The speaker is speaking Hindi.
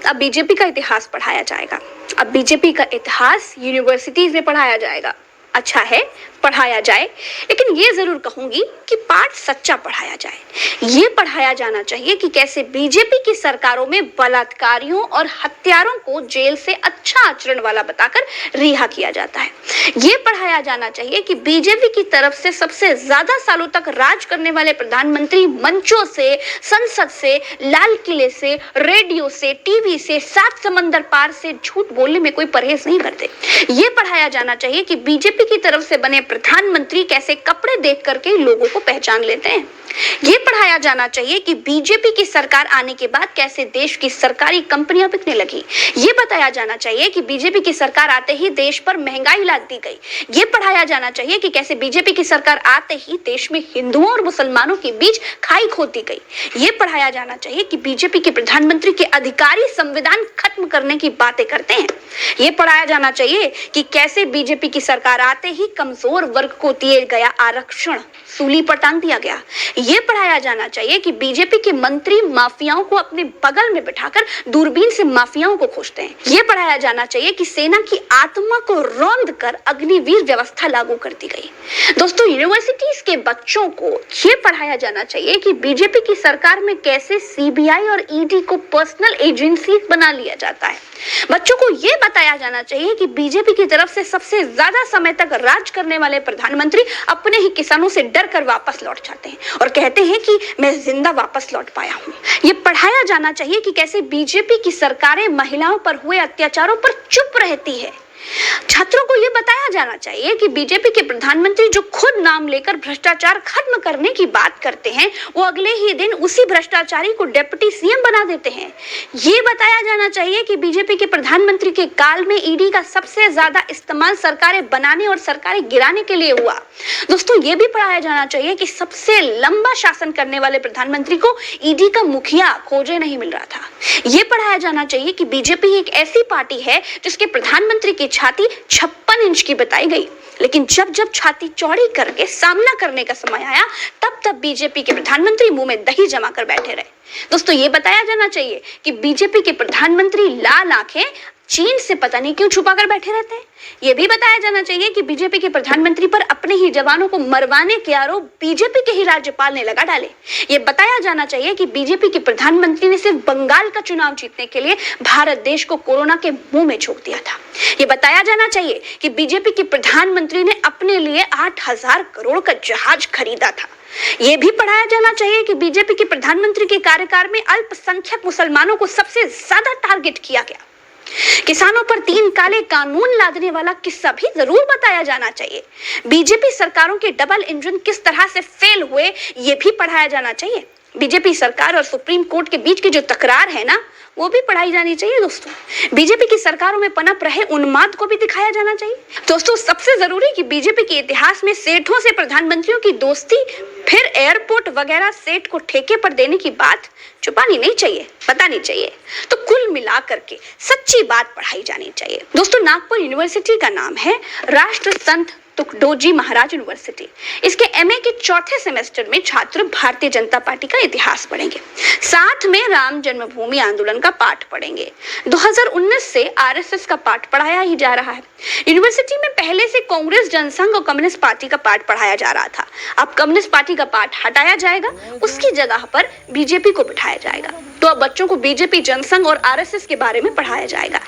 अब बीजेपी का इतिहास पढ़ाया जाएगा। अब बीजेपी का इतिहास यूनिवर्सिटीज में पढ़ाया जाएगा। अच्छा है, पढ़ाया जाए, लेकिन ये जरूर कहूंगी कि पाठ सच्चा पढ़ाया जाए। ये पढ़ाया जाना चाहिए कि कैसे बीजेपी की सरकारों में बलात्कारियों और हत्यारों को जेल से अच्छा आचरण वाला बताकर रिहा किया जाता है। ये पढ़ाया जाना चाहिए कि बीजेपी की तरफ से सबसे ज्यादा सालों तक राज करने वाले प्रधानमंत्री मंचों से, संसद से, लाल किले से, रेडियो से, टीवी से, सात समंदर पार से झूठ बोलने में कोई परहेज नहीं करते। ये पढ़ाया जाना चाहिए कि बीजेपी की तरफ से बने प्रधानमंत्री कैसे कपड़े देख करके लोगों को पहचान लेते हैं। ये पढ़ाया जाना चाहिए कि बीजेपी की सरकार आने के बाद कैसे देश की सरकारी कंपनियां बिकने लगी। ये बताया जाना चाहिए कि बीजेपी की सरकार आते ही देश पर महंगाई लाद दी गई। ये पढ़ाया जाना चाहिए कि कैसे बीजेपी की सरकार आते ही देश में हिंदुओं और मुसलमानों के बीच खाई खोदी गई। ये पढ़ाया जाना चाहिए कि बीजेपी के प्रधानमंत्री के अधिकारी संविधान खत्म करने की बातें करते हैं। ये पढ़ाया जाना चाहिए कि कैसे बीजेपी की सरकार आते ही कमजोर वर्ग को दिए गया आरक्षण सूली पर टांग दिया गया। ये पढ़ाया जाना चाहिए कि बीजेपी के मंत्री माफियाओं को अपने बगल में बिठाकर दूरबीन से माफियाओं को खोजते हैं। ये पढ़ाया जाना चाहिए कि सेना की आत्मा को रौंद कर अग्निवीर व्यवस्था लागू कर दी गई। दोस्तों, यूनिवर्सिटीज के बच्चों को ये पढ़ाया जाना चाहिए कि बीजेपी की सरकार में कैसे सीबीआई और ईडी को पर्सनल एजेंसी बना लिया जाता है। बच्चों को यह बताया जाना चाहिए कि बीजेपी की तरफ से सबसे ज्यादा समय तक राज करने वाले प्रधानमंत्री अपने ही किसानों से डर कर वापस लौट जाते हैं और कहते हैं कि मैं जिंदा वापस लौट पाया हूं। यह पढ़ाया जाना चाहिए कि कैसे बीजेपी की सरकारें महिलाओं पर हुए अत्याचारों पर चुप रहती है। छात्रों को यह बताया जाना चाहिए कि बीजेपी के प्रधानमंत्री जो खुद नाम लेकर भ्रष्टाचार खत्म करने की बात करते हैं, वो अगले ही दिन उसी भ्रष्टाचारी को डिप्टी सीएम बना देते हैं। ये बताया जाना चाहिए कि बीजेपी के प्रधानमंत्री के काल में ईडी का सबसे ज्यादा इस्तेमाल सरकारें बनाने और सरकारें गिराने के लिए हुआ। दोस्तों, ये भी पढ़ाया जाना चाहिए कि सबसे लंबा शासन करने वाले प्रधानमंत्री को ईडी का मुखिया खोजे नहीं मिल रहा था। यह पढ़ाया जाना चाहिए कि बीजेपी एक ऐसी पार्टी है जिसके प्रधानमंत्री की छाती 56 इंच की बताई गई, लेकिन जब जब छाती चौड़ी करके सामना करने का समय आया, तब तब बीजेपी के प्रधानमंत्री मुंह में दही जमा कर बैठे रहे। दोस्तों, ये बताया जाना चाहिए कि बीजेपी के प्रधानमंत्री लाल आंखें चीन से पता नहीं क्यों छुपा कर बैठे रहते हैं। यह भी बताया जाना चाहिए कि बीजेपी के प्रधानमंत्री पर अपने ही जवानों को मरवाने के आरोप बीजेपी के ही राज्यपाल ने लगा डाले। यह बताया जाना चाहिए कि बीजेपी के प्रधानमंत्री ने सिर्फ बंगाल का चुनाव जीतने के लिए भारत देश को कोरोना के मुंह में झोंक दिया था। यह बताया जाना चाहिए कि बीजेपी के प्रधानमंत्री ने अपने लिए 8,000 करोड़ का जहाज खरीदा था। यह भी पढ़ाया जाना चाहिए कि बीजेपी के प्रधानमंत्री के कार्यकाल में अल्पसंख्यक मुसलमानों को सबसे ज्यादा टारगेट किया गया। किसानों पर 3 काले कानून लादने वाला किस्सा भी जरूर बताया जाना चाहिए। बीजेपी सरकारों के डबल इंजन किस तरह से फेल हुए, ये भी पढ़ाया जाना चाहिए। बीजेपी सरकार और सुप्रीम कोर्ट के बीच की जो तकरार है ना, वो भी पढ़ाई जानी चाहिए। दोस्तों, बीजेपी की सरकारों में पनप रहे उन्माद को भी दिखाया जाना चाहिए। दोस्तों, सबसे जरूरी कि बीजेपी के इतिहास में सेठों से प्रधानमंत्रियों की दोस्ती, फिर एयरपोर्ट वगैरह सेठ को ठेके पर देने की बात छुपानी नहीं चाहिए, बतानी चाहिए। तो कुल मिलाकर के सच्ची बात पढ़ाई जानी चाहिए। दोस्तों, नागपुर यूनिवर्सिटी का नाम है राष्ट्र संत तुकडोजी महाराज यूनिवर्सिटी। इसके एमए के चौथे सेमेस्टर में छात्र भारतीय जनता पार्टी का इतिहास पढ़ेंगे, साथ में राम जन्मभूमि आंदोलन का पाठ पढ़ेंगे। 2019 से आरएसएस का पाठ पढ़ाया ही जा रहा है। यूनिवर्सिटी में पहले से कांग्रेस, जनसंघ और कम्युनिस्ट पार्टी का पाठ पढ़ाया जा रहा था। अब कम्युनिस्ट पार्टी का पाठ हटाया जाएगा, उसकी जगह पर बीजेपी को बिठाया जाएगा। तो अब बच्चों को बीजेपी, जनसंघ और आरएसएस के बारे में पढ़ाया जाएगा।